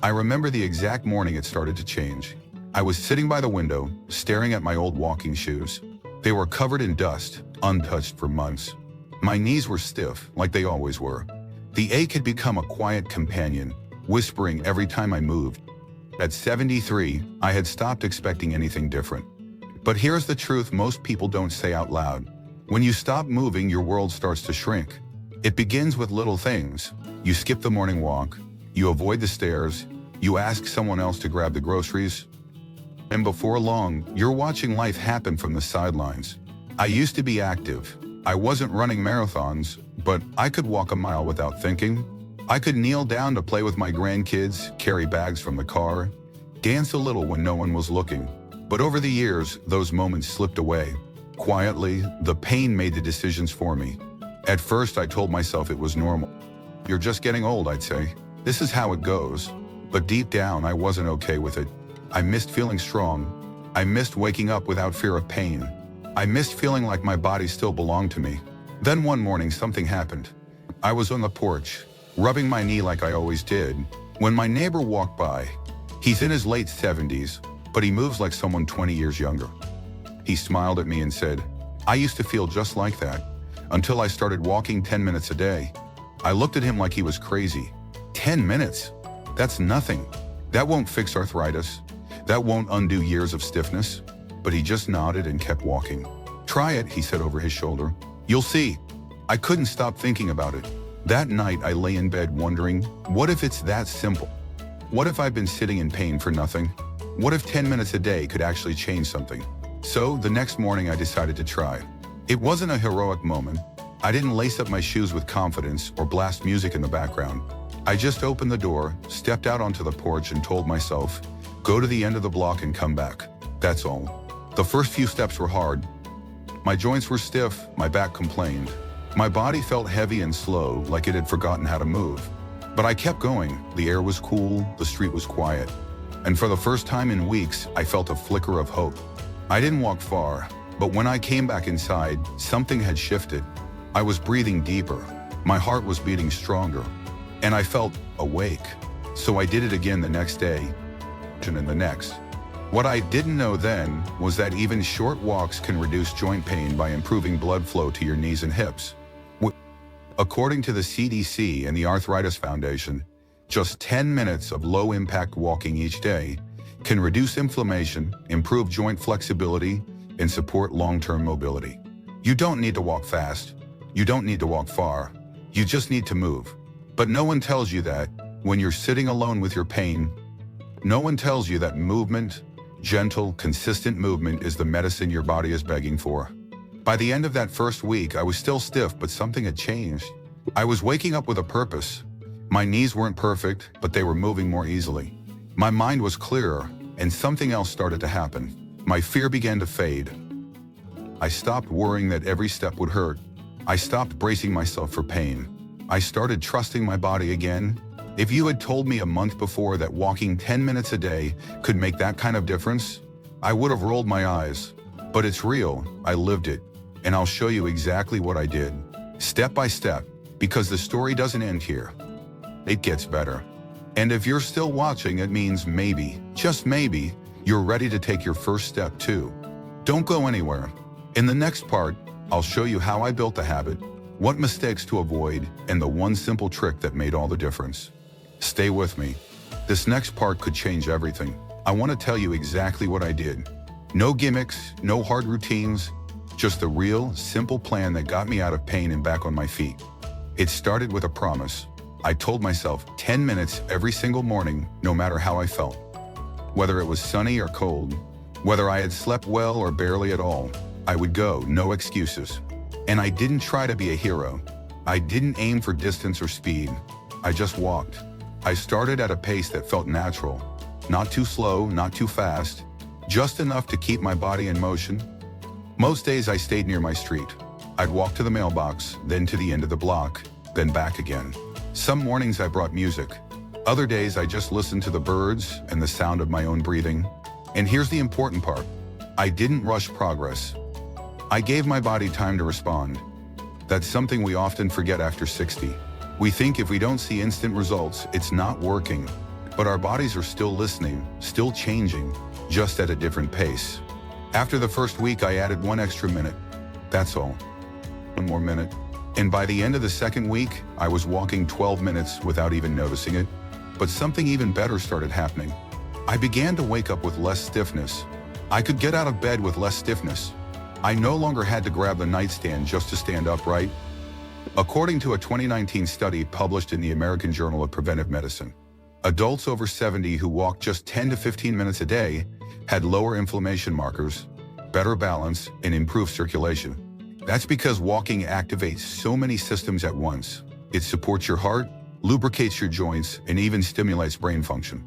I remember the exact morning it started to change. I was sitting by the window, staring at my old walking shoes. They were covered in dust, untouched for months. My knees were stiff, like they always were. The ache had become a quiet companion, whispering every time I moved. At 73, I had stopped expecting anything different. But here's the truth most people don't say out loud. When you stop moving, your world starts to shrink. It begins with little things. You skip the morning walk, you avoid the stairs, you ask someone else to grab the groceries, and before long, you're watching life happen from the sidelines. I used to be active. I wasn't running marathons, but I could walk a mile without thinking. I could kneel down to play with my grandkids, carry bags from the car, dance a little when no one was looking. But over the years, those moments slipped away. Quietly, the pain made the decisions for me. At first, I told myself it was normal. You're just getting old, I'd say. This is how it goes. But deep down, I wasn't okay with it. I missed feeling strong. I missed waking up without fear of pain. I missed feeling like my body still belonged to me. Then one morning, something happened. I was on the porch, rubbing my knee like I always did, when my neighbor walked by. He's in his late 70s, but he moves like someone 20 years younger. He smiled at me and said, "I used to feel just like that, until I started walking 10 minutes a day." I looked at him like he was crazy. 10 minutes? That's nothing. That won't fix arthritis. That won't undo years of stiffness. But he just nodded and kept walking. "Try it," he said over his shoulder. "You'll see." I couldn't stop thinking about it. That night I lay in bed wondering, what if it's that simple? What if I've been sitting in pain for nothing? What if 10 minutes a day could actually change something? So the next morning I decided to try. It wasn't a heroic moment. I didn't lace up my shoes with confidence or blast music in the background. I just opened the door, stepped out onto the porch and told myself, go to the end of the block and come back. That's all. The first few steps were hard. My joints were stiff, my back complained. My body felt heavy and slow, like it had forgotten how to move. But I kept going. The air was cool, the street was quiet. And for the first time in weeks, I felt a flicker of hope. I didn't walk far, but when I came back inside, something had shifted. I was breathing deeper. My heart was beating stronger. And I felt awake. So I did it again the next day, and the next. What I didn't know then was that even short walks can reduce joint pain by improving blood flow to your knees and hips. According to the CDC and the Arthritis Foundation, just 10 minutes of low-impact walking each day can reduce inflammation, improve joint flexibility, and support long-term mobility. You don't need to walk fast. You don't need to walk far. You just need to move. But no one tells you that when you're sitting alone with your pain. No one tells you that movement, gentle, consistent movement, is the medicine your body is begging for. By the end of that first week, I was still stiff, but something had changed. I was waking up with a purpose. My knees weren't perfect, but they were moving more easily. My mind was clearer, and something else started to happen. My fear began to fade. I stopped worrying that every step would hurt. I stopped bracing myself for pain. I started trusting my body again. If you had told me a month before that walking 10 minutes a day could make that kind of difference, I would have rolled my eyes. But it's real. I lived it. And I'll show you exactly what I did, step by step, because the story doesn't end here. It gets better. And if you're still watching, it means maybe, just maybe, you're ready to take your first step too. Don't go anywhere. In the next part, I'll show you how I built the habit, what mistakes to avoid, and the one simple trick that made all the difference. Stay with me. This next part could change everything. I want to tell you exactly what I did. No gimmicks, no hard routines, just a real, simple plan that got me out of pain and back on my feet. It started with a promise. I told myself 10 minutes every single morning, no matter how I felt. Whether it was sunny or cold, whether I had slept well or barely at all, I would go, no excuses. And I didn't try to be a hero. I didn't aim for distance or speed. I just walked. I started at a pace that felt natural. Not too slow, not too fast, just enough to keep my body in motion. Most days I stayed near my street. I'd walk to the mailbox, then to the end of the block, then back again. Some mornings I brought music. Other days I just listened to the birds and the sound of my own breathing. And here's the important part. I didn't rush progress. I gave my body time to respond. That's something we often forget after 60. We think if we don't see instant results, it's not working. But our bodies are still listening, still changing, just at a different pace. After the first week, I added 1 extra minute. That's all. 1 more minute. And by the end of the second week, I was walking 12 minutes without even noticing it. But something even better started happening. I began to wake up with less stiffness. I could get out of bed with less stiffness. I no longer had to grab the nightstand just to stand upright. According to a 2019 study published in the American Journal of Preventive Medicine, adults over 70 who walked just 10 to 15 minutes a day had lower inflammation markers, better balance, and improved circulation. That's because walking activates so many systems at once. It supports your heart, lubricates your joints, and even stimulates brain function.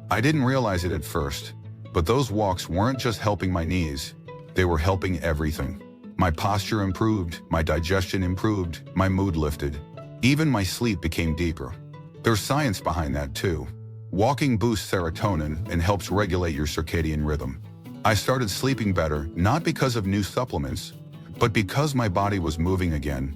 I didn't realize it at first, but those walks weren't just helping my knees, they were helping everything. My posture improved, my digestion improved, my mood lifted. Even my sleep became deeper. There's science behind that too. Walking boosts serotonin and helps regulate your circadian rhythm. I started sleeping better, not because of new supplements, but because my body was moving again.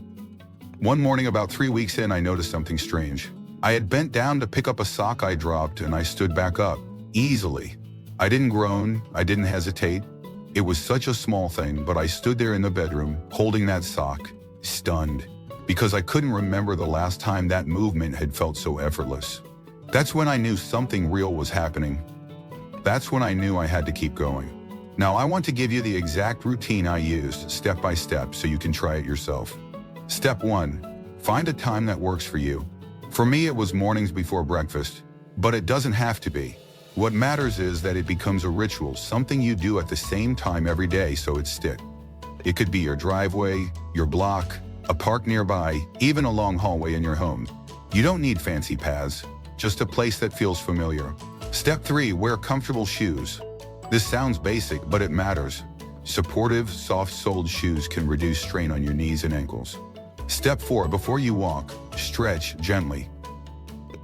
One morning about 3 weeks in, I noticed something strange. I had bent down to pick up a sock I dropped, and I stood back up, easily. I didn't groan, I didn't hesitate. It was such a small thing, but I stood there in the bedroom, holding that sock, stunned, because I couldn't remember the last time that movement had felt so effortless. That's when I knew something real was happening. That's when I knew I had to keep going. Now I want to give you the exact routine I used, step by step, so you can try it yourself. Step 1. Find a time that works for you. For me, it was mornings before breakfast, but it doesn't have to be. What matters is that it becomes a ritual, something you do at the same time every day so it sticks. It could be your driveway, your block, a park nearby, even a long hallway in your home. You don't need fancy paths, just a place that feels familiar. Step 3. Wear comfortable shoes. This sounds basic, but it matters. Supportive, soft-soled shoes can reduce strain on your knees and ankles. Step 4. Before you walk, stretch gently.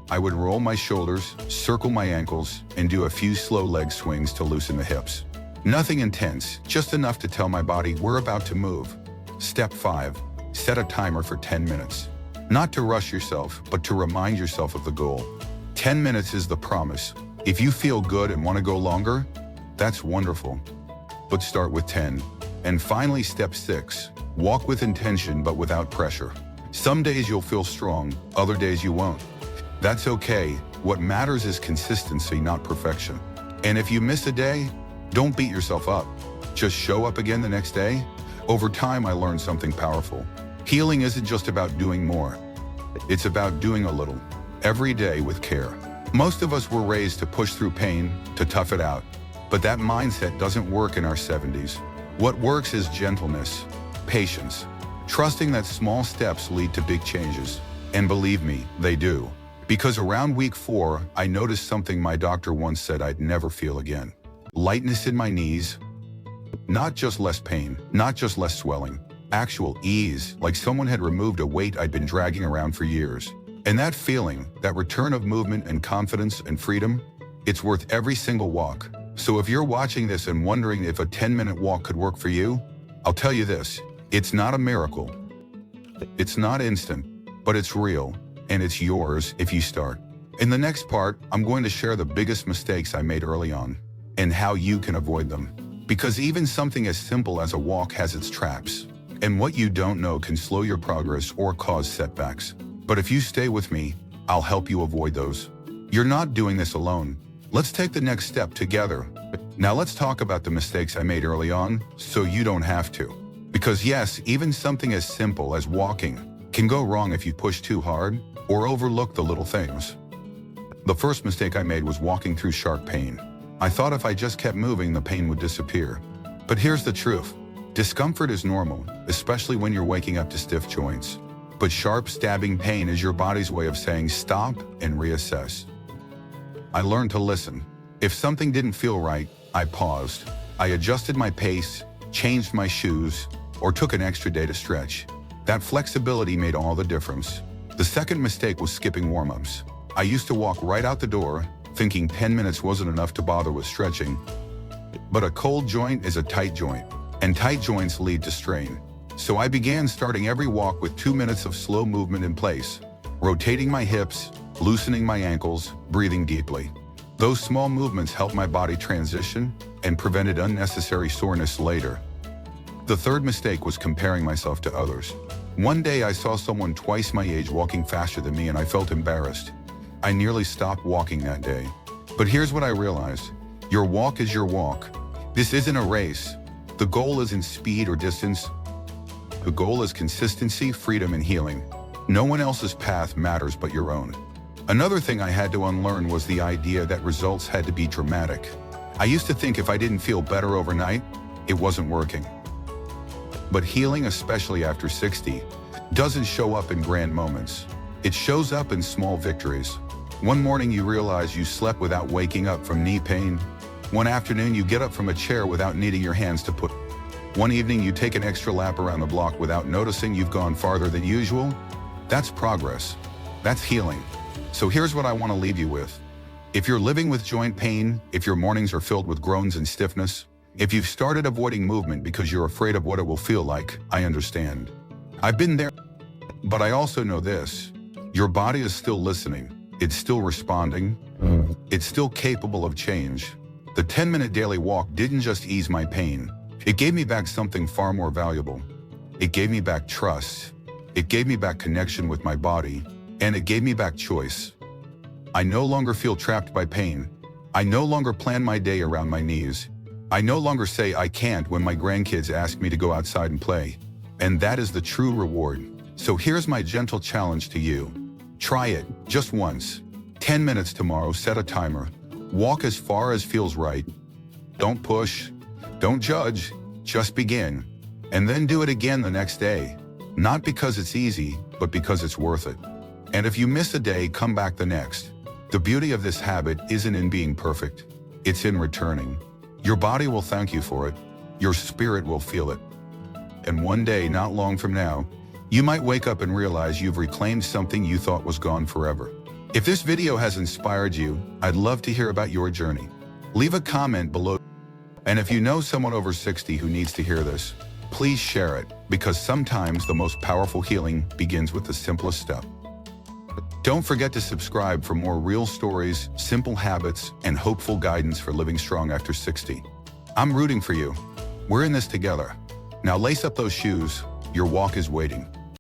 I would roll my shoulders, circle my ankles, and do a few slow leg swings to loosen the hips. Nothing intense, just enough to tell my body we're about to move. Step 5. Set a timer for 10 minutes. Not to rush yourself, but to remind yourself of the goal. 10 minutes is the promise. If you feel good and want to go longer, that's wonderful. But start with 10. And finally, step 6. Walk with intention but without pressure. Some days you'll feel strong, other days you won't. That's okay. What matters is consistency, not perfection. And if you miss a day, don't beat yourself up. Just show up again the next day. Over time, I learned something powerful. Healing isn't just about doing more. It's about doing a little, every day with care. Most of us were raised to push through pain, to tough it out. But that mindset doesn't work in our 70s. What works is gentleness, patience, trusting that small steps lead to big changes. And believe me, they do. Because around week 4, I noticed something my doctor once said I'd never feel again. Lightness in my knees. Not just less pain, not just less swelling. Actual ease, like someone had removed a weight I'd been dragging around for years. And that feeling, that return of movement and confidence and freedom, it's worth every single walk. So if you're watching this and wondering if a 10-minute walk could work for you, I'll tell you this, it's not a miracle. It's not instant, but it's real, and it's yours if you start. In the next part, I'm going to share the biggest mistakes I made early on, and how you can avoid them. Because even something as simple as a walk has its traps, and what you don't know can slow your progress or cause setbacks. But if you stay with me, I'll help you avoid those. You're not doing this alone. Let's take the next step together. Now let's talk about the mistakes I made early on, so you don't have to. Because yes, even something as simple as walking can go wrong if you push too hard or overlook the little things. The first mistake I made was walking through sharp pain. I thought if I just kept moving, the pain would disappear. But here's the truth. Discomfort is normal, especially when you're waking up to stiff joints. But sharp stabbing pain is your body's way of saying stop and reassess. I learned to listen. If something didn't feel right, I paused. I adjusted my pace, changed my shoes, or took an extra day to stretch. That flexibility made all the difference. The second mistake was skipping warm-ups. I used to walk right out the door, thinking 10 minutes wasn't enough to bother with stretching. But a cold joint is a tight joint, and tight joints lead to strain. So I began starting every walk with 2 minutes of slow movement in place, rotating my hips, loosening my ankles, breathing deeply. Those small movements helped my body transition and prevented unnecessary soreness later. The third mistake was comparing myself to others. One day I saw someone twice my age walking faster than me and I felt embarrassed. I nearly stopped walking that day. But here's what I realized. Your walk is your walk. This isn't a race. The goal isn't speed or distance. The goal is consistency, freedom, and healing. No one else's path matters but your own. Another thing I had to unlearn was the idea that results had to be dramatic. I used to think if I didn't feel better overnight, it wasn't working. But healing, especially after 60, doesn't show up in grand moments. It shows up in small victories. One morning you realize you slept without waking up from knee pain. One afternoon you get up from a chair without needing your hands to put. One evening you take an extra lap around the block without noticing you've gone farther than usual. That's progress. That's healing. So here's what I want to leave you with. If you're living with joint pain, if your mornings are filled with groans and stiffness, if you've started avoiding movement because you're afraid of what it will feel like, I understand. I've been there, but I also know this. Your body is still listening. It's still responding. It's still capable of change. The 10-minute daily walk didn't just ease my pain. It gave me back something far more valuable. It gave me back trust. It gave me back connection with my body. And it gave me back choice. I no longer feel trapped by pain. I no longer plan my day around my knees. I no longer say I can't when my grandkids ask me to go outside and play. And that is the true reward. So here's my gentle challenge to you. Try it, just once. 10 minutes tomorrow, set a timer. Walk as far as feels right. Don't push, don't judge, just begin. And then do it again the next day. Not because it's easy, but because it's worth it. And if you miss a day, come back the next. The beauty of this habit isn't in being perfect. It's in returning. Your body will thank you for it. Your spirit will feel it. And one day, not long from now, you might wake up and realize you've reclaimed something you thought was gone forever. If this video has inspired you, I'd love to hear about your journey. Leave a comment below. And if you know someone over 60 who needs to hear this, please share it, because sometimes the most powerful healing begins with the simplest step. Don't forget to subscribe for more real stories, simple habits, and hopeful guidance for living strong after 60. I'm rooting for you. We're in this together. Now lace up those shoes. Your walk is waiting.